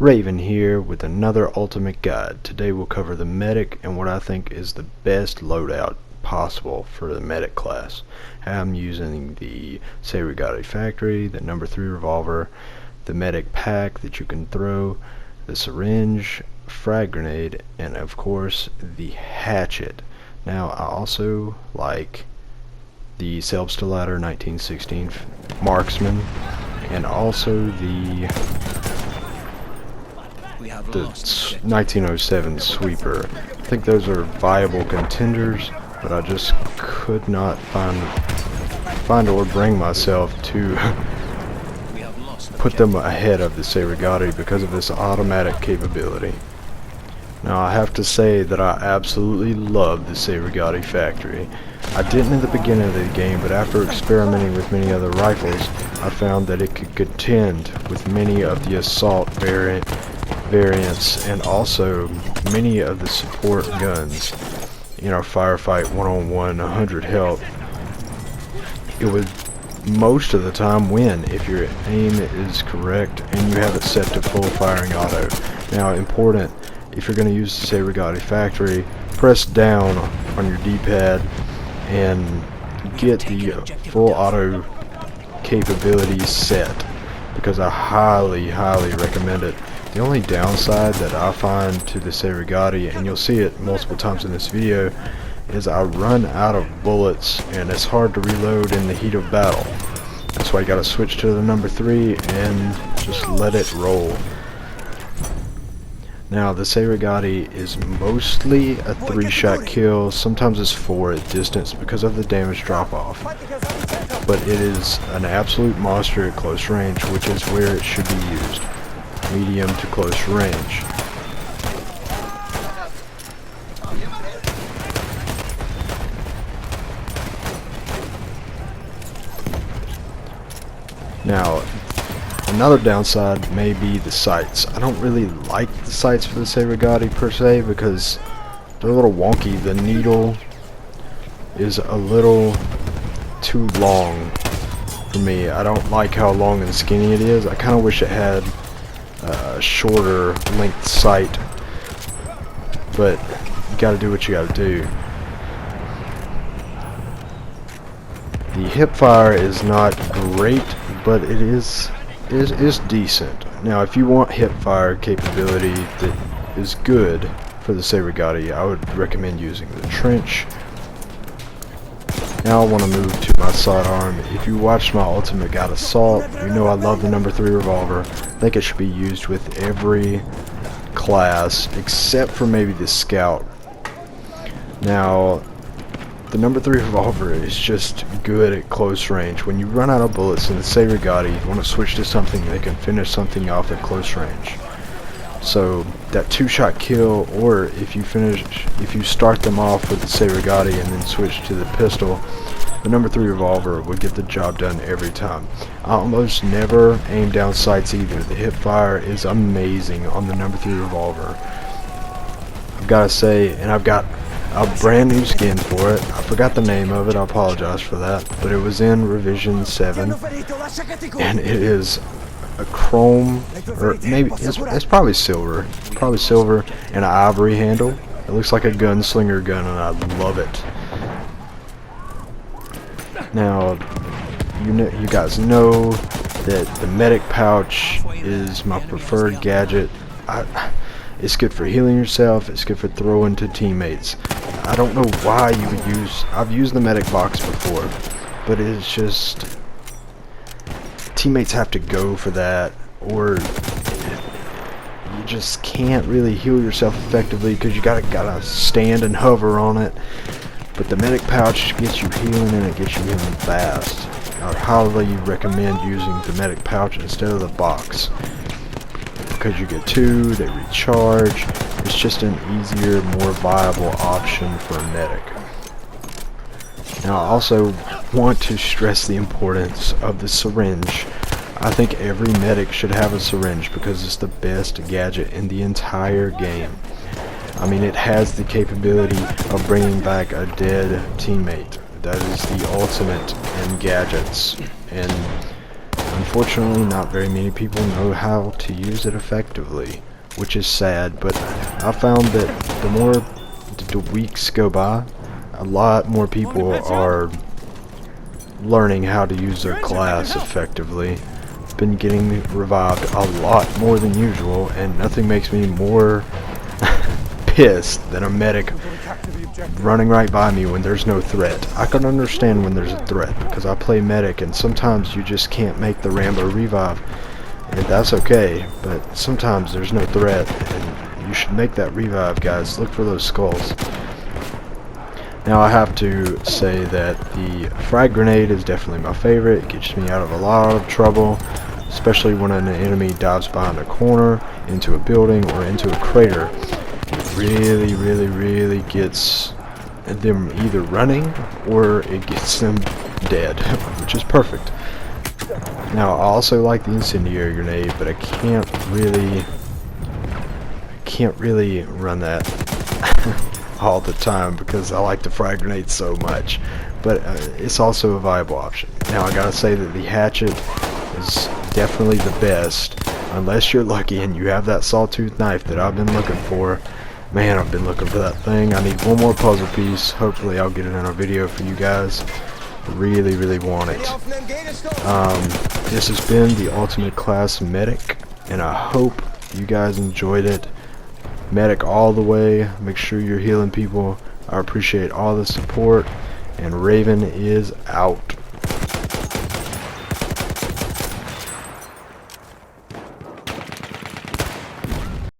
Raven here with another ultimate guide. Today we'll cover the medic and what I think is the best loadout possible for the medic class. I'm using the SHAREfactory, the number 3 revolver, the medic pack that you can throw, the syringe, frag grenade, and of course the hatchet. Now I also like the Selbstelader 1916 marksman and also the 1907 sweeper. I think those are viable contenders, but I just could not find or bring myself to put them ahead of the SHAREfactory because of this automatic capability. Now I have to say that I absolutely love the SHAREfactory. I didn't at the beginning of the game, but after experimenting with many other rifles, I found that it could contend with many of the assault variants and also many of the support guns. In our firefight 1-on-1, 100 health, it would most of the time win if your aim is correct and you have it set to full firing auto. Now important, if you're going to use the SHAREfactory, press down on your D-pad and get the full auto capability set, because I highly recommend it. The only downside that I find to the SHAREfactory, and you'll see it multiple times in this video, is I run out of bullets and it's hard to reload in the heat of battle. That's why you gotta switch to the number 3 and just let it roll. Now the SHAREfactory is mostly a 3-shot kill, sometimes it's 4 at distance because of the damage drop off. But it is an absolute monster at close range, which is where it should be used. Medium to close range. Now, another downside may be the sights. I don't really like the sights for the SHAREfactory per se because they're a little wonky. The needle is a little too long for me. I don't like how long and skinny it is. I kind of wish it had a shorter length sight, but you gotta do what you gotta do. The hip fire is not great, but it is decent. Now if you want hip fire capability that is good for the SHAREfactory, I would recommend using the trench. Now I want to move to my sidearm. If you watched my ultimate guide assault, you know I love the number 3 revolver. I think it should be used with every class except for maybe the scout. Now the number 3 revolver is just good at close range. When you run out of bullets in the SHAREfactory, you want to switch to something that can finish something off at close range. So that 2-shot kill, or if you start them off with the SHAREfactory and then switch to the pistol, the number 3 revolver will get the job done every time. I almost never aim down sights either. The hip fire is amazing on the number 3 revolver. I've got to say, and I've got a brand new skin for it. I forgot the name of it, I apologize for that, but it was in revision 7 and it is a chrome, or maybe it's probably silver and an ivory handle. It looks like a gunslinger gun and I love it. Now you guys know that the medic pouch is my preferred gadget. It's good for healing yourself, it's good for throwing to teammates. I don't know why you would use, I've used the medic box before, but it's just, teammates have to go for that, or you just can't really heal yourself effectively because you gotta stand and hover on it. But the medic pouch gets you healing and it gets you healing fast. I would highly recommend using the medic pouch instead of the box, because you get 2, they recharge. It's just an easier, more viable option for a medic. Now I also want to stress the importance of the syringe. I think every medic should have a syringe because it's the best gadget in the entire game. I mean, it has the capability of bringing back a dead teammate. That is the ultimate in gadgets, and unfortunately, not very many people know how to use it effectively, which is sad, but I found that the more the weeks go by, a lot more people are learning how to use their class effectively. Been getting revived a lot more than usual, and nothing makes me more pissed than a medic running right by me when there's no threat. I can understand when there's a threat because I play medic, and sometimes you just can't make the Rambo revive, and that's okay, but sometimes there's no threat and you should make that revive, guys. Look for those skulls. Now I have to say that the frag grenade is definitely my favorite. It gets me out of a lot of trouble, especially when an enemy dives behind a corner, into a building, or into a crater. It really gets them either running or it gets them dead, which is perfect. Now I also like the incendiary grenade, but I can't really run that all the time because I like the frag grenade so much, but it's also a viable option. Now I gotta say that the hatchet is definitely the best, unless you're lucky and you have that sawtooth knife that I've been looking for. Man, I've been looking for that thing. I need one more puzzle piece. Hopefully I'll get it in a video for you guys. Really want it. This has been the Ultimate Class Medic, and I hope you guys enjoyed it. Medic all the way. Make sure you're healing people. I appreciate all the support, and Raven is out.